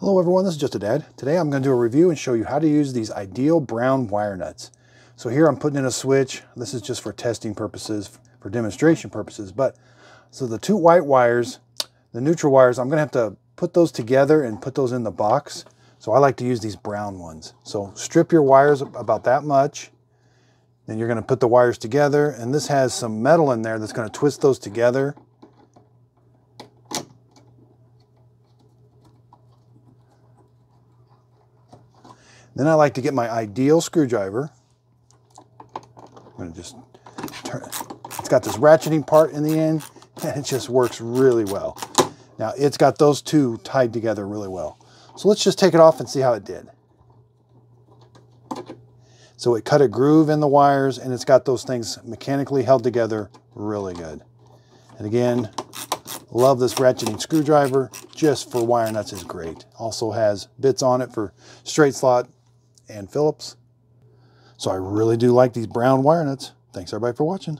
Hello everyone, this is Just a Dad. Today I'm going to do a review and show you how to use these ideal brown wire nuts. So here I'm putting in a switch. This is just for testing purposes, for demonstration purposes. So the two white wires, the neutral wires, I'm going to have to put those together and put those in the box. So I like to use these brown ones. So strip your wires about that much. Then you're going to put the wires together, and this has some metal in there that's going to twist those together. Then I like to get my ideal screwdriver. I'm going to just turn it. It's got this ratcheting part in the end, and it just works really well. Now it's got those two tied together really well. So let's just take it off and see how it did. So it cut a groove in the wires, and it's got those things mechanically held together really good. And again, love this ratcheting screwdriver. Just for wire nuts is great. Also has bits on it for straight slot and Phillips. So I really do like these brown wire nuts. Thanks everybody for watching.